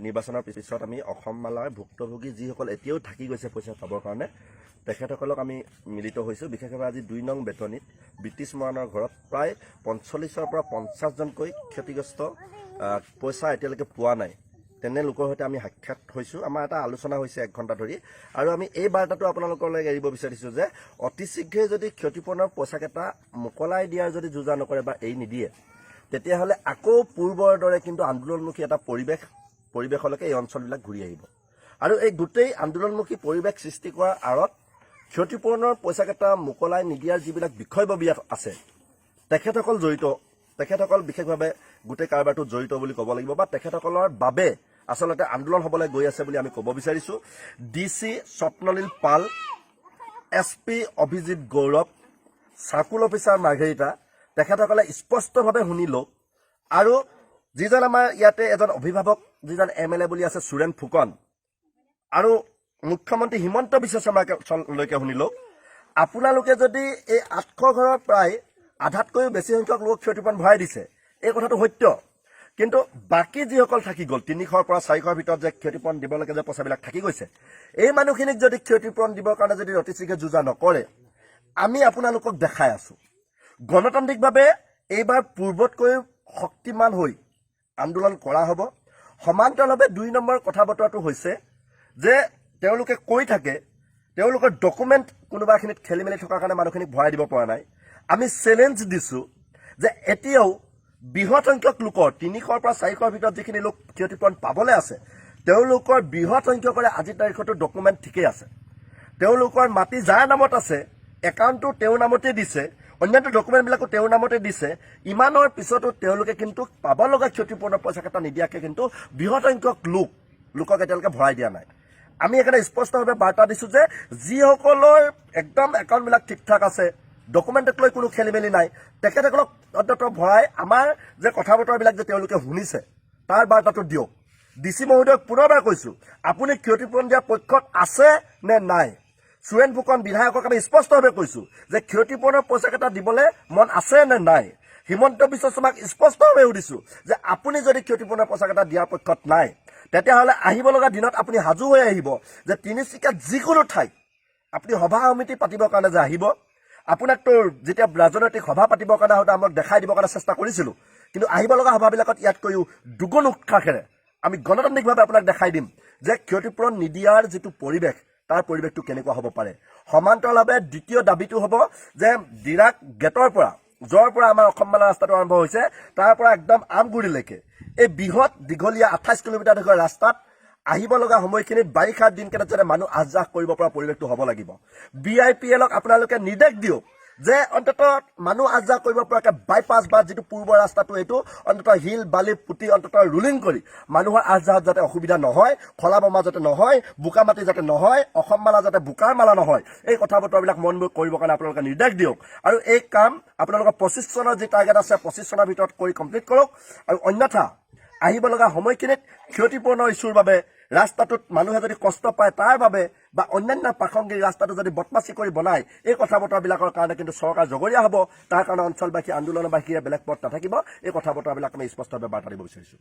নিৰ্বাচনৰ পিছত আমি অসম মালাৰ ভুক্তভোগী যিসকল এতিয়াও থাকি গৈছে পইচা পাবৰ কাৰণে তেখেতসকলক আমি মিলিত হৈছোঁ। বিশেষভাৱে আজি 2 নং বেতনীত ব্ৰিটিছ মৰাণৰ ঘৰত প্ৰায় 45ৰ পৰা 50জনকৈ ক্ষতিগ্ৰস্ত পইচা এতিয়ালৈকে পোৱা নাই তেনে লোকৰ সৈতে আমি সাক্ষাৎ হৈছোঁ। আমাৰ এটা আলোচনা হৈছে 1 ঘণ্টা ধৰি, আৰু আমি এই বাৰ্তাটো আপোনালোকলৈ এৰিব বিচাৰিছোঁ যে অতি শীঘ্ৰে যদি ক্ষতিপূৰণৰ পইচাকেইটা মোকলাই দিয়াৰ যদি যোজা নকৰে বা এৰি নিদিয়ে, তেতিয়াহ'লে আকৌ পূৰ্বৰ দৰে কিন্তু আন্দোলনমুখী এটা পৰিৱেশলৈকে এই অঞ্চলবিলাক ঘূৰি আহিব। আৰু এই গোটেই আন্দোলনমুখী পৰিৱেশ সৃষ্টি কৰাৰ আঁৰত ক্ষতিপূৰণৰ পইচাকেইটা মোকলাই নিদিয়াৰ যিবিলাক বিষয়ববীয়া আছে তেখেতসকল জড়িত, তেখেতসকল বিশেষভাৱে গোটেই কাৰবাৰটোত জড়িত বুলি ক'ব লাগিব, বা তেখেতসকলৰ বাবে আচলতে আন্দোলন হ'বলৈ গৈ আছে বুলি আমি ক'ব বিচাৰিছোঁ। DC স্বপ্নলীল পাল, SP অভিজিত গৌৰৱ, চাৰ্কুল অফিচাৰ মাৰ্ঘেৰিটা, তেখেতসকলে স্পষ্টভাৱে শুনি লওক। আৰু যিজন আমাৰ ইয়াতে এজন অভিভাৱক যিজন MLA বুলি আছে সুৰেন ফুকন, আৰু মুখ্যমন্ত্ৰী হিমন্ত বিশ্ব শৰ্মালৈকে শুনি লওক। আপোনালোকে যদি এই 800 ঘৰৰ প্ৰায় আধাতকৈও বেছি সংখ্যক লোক ক্ষতিপূৰণ ভৰাই দিছে, এই কথাটো সত্য, কিন্তু বাকী যিসকল থাকি গ'ল 300ৰ পৰা 400ৰ ভিতৰত যে ক্ষতিপূৰণ দিব লাগে যে পইচাবিলাক থাকি গৈছে, এই মানুহখিনিক যদি ক্ষতিপূৰণ দিবৰ কাৰণে যদি অতি শীঘ্ৰে যোজা নকৰে, আমি আপোনালোকক দেখাই আছোঁ গণতান্ত্ৰিকভাৱে এইবাৰ পূৰ্বতকৈ শক্তিমান হৈ আন্দোলন কৰা হ'ব। সমান্তৰালভাৱে 2 নম্বৰ কথা বতৰাটো হৈছে যে তেওঁলোকে কৈ থাকে তেওঁলোকৰ ডকুমেণ্ট কোনোবাখিনিত খেলি মেলি থকাৰ কাৰণে মানুহখিনিক ভৰাই দিব পৰা নাই। আমি চেলেঞ্জ দিছোঁ যে এতিয়াও বৃহৎ সংখ্যক লোকৰ 300ৰ পৰা 400ৰ ভিতৰত যিখিনি লোক ক্ষতিপূৰণ পাবলৈ আছে, তেওঁলোকৰ বৃহৎ সংখ্যকৰে আজিৰ তাৰিখতো ডকুমেণ্ট ঠিকেই আছে। তেওঁলোকৰ মাটি যাৰ নামত আছে একাউণ্টটো তেওঁৰ নামতে দিছে, অন্যান্য ডকুমেণ্টবিলাকো তেওঁৰ নামতে দিছে। ইমানৰ পিছতো তেওঁলোকে কিন্তু পাব লগা ক্ষতিপূৰণৰ পইচাকেইটা নিদিয়াকৈ কিন্তু বৃহৎ সংখ্যক লোকক এতিয়ালৈকে ভৰাই দিয়া নাই। আমি সেইকাৰণে স্পষ্টভাৱে বাৰ্তা দিছোঁ যে যিসকলৰ একদম একাউণ্টবিলাক ঠিক ঠাক আছে, ডকুমেণ্টক লৈ কোনো খেলি মেলি নাই, তেখেতসকলক অন্ততঃ ভৰাই আমাৰ যে কথা বতৰাবিলাক যে তেওঁলোকে শুনিছে তাৰ বাৰ্তাটো দিয়ক। DC মহোদয়ক পুনৰবাৰ কৈছোঁ, আপুনি ক্ষতিপূৰণ দিয়াৰ পক্ষত আছে নে নাই? সুৰেন ফুকন বিধায়কক আমি স্পষ্টভাৱে কৈছোঁ যে ক্ষতিপূৰণৰ পইচাকেইটা দিবলৈ মন আছে নে নাই? হিমন্ত বিশ্ব শৰ্মাক স্পষ্টভাৱে সুধিছোঁ যে আপুনি যদি ক্ষতিপূৰণৰ পইচাকেইটা দিয়াৰ পক্ষত নাই, তেতিয়াহ'লে আহিব লগা দিনত আপুনি সাজু হৈ আহিব যে তিনিচুকীয়াত যিকোনো ঠাইত আপুনি সভা সমিতি পাতিবৰ কাৰণে যে আহিব। আপোনাকতো যেতিয়া ৰাজনৈতিক সভা পাতিবৰ কাৰণে হয়তো আমাক দেখাই দিবৰ কাৰণে চেষ্টা কৰিছিলোঁ, কিন্তু আহিব লগা সভাবিলাকত ইয়াতকৈও দুগুণ উৎসাহেৰে আমি গণতান্ত্ৰিকভাৱে আপোনাক দেখাই দিম যে ক্ষতিপূৰণ নিদিয়াৰ যিটো পৰিৱেশ, তাৰ পৰিৱেশটো কেনেকুৱা হ'ব পাৰে। সমান্তৰালভাৱে দ্বিতীয় দাবীটো হ'ব যে ডিৰাক গেটৰ পৰা য'ৰ পৰা আমাৰ অসম মালা ৰাস্তাটো আৰম্ভ হৈছে তাৰ পৰা একদম আমগুৰিলৈকে এই বৃহৎ দীঘলীয়া 28 কিলোমিটাৰ দীঘল ৰাস্তাত আহিব লগা সময়খিনিত বাৰিষাৰ দিনকেইটাত যাতে মানুহ আহ যাহ কৰিব পৰা পৰিৱেশটো হ'ব লাগিব। BIPLক আপোনালোকে নিৰ্দেশ দিয়ক যে অন্ততঃ মানুহ আহ যাহ কৰিব পৰাকৈ বাইপাছ বা যিটো পূৰ্বৰ ৰাস্তাটো এইটো অন্ততঃ শিল বালি পুতি অন্ততঃ ৰুলিং কৰি মানুহৰ আহ যাহত যাতে অসুবিধা নহয়, খলা বমা যাতে নহয়, বোকা মাটি যাতে নহয়, অসম মালা যাতে বোকাৰ মালা নহয়, এই কথা বতৰাবিলাক মনবোৰ কৰিবৰ কাৰণে আপোনালোকে নিৰ্দেশ দিয়ক। আৰু এই কাম আপোনালোকৰ 25 চনৰ যি টাৰ্গেট আছে 25 চনৰ ভিতৰত কৰি কমপ্লিট কৰক। আৰু অন্যথা আহিব লগা সময়খিনিত ক্ষতিপূৰণৰ ইছ্যুৰ বাবে ৰাস্তাটোত মানুহে যদি কষ্ট পায় তাৰ বাবে বা অন্যান্য প্ৰাসংগিক ৰাস্তাটো যদি বদমাচি কৰি বনায়, এই কথা বতৰাবিলাকৰ কাৰণে কিন্তু চৰকাৰ জগৰীয়া হ'ব। তাৰ কাৰণে অঞ্চলবাসী আন্দোলনবাসীয়ে বেলেগ পথ নাথাকিব। এই কথা বতৰাবিলাক আমি স্পষ্টভাৱে বাৰ্তা দিব বিচাৰিছোঁ।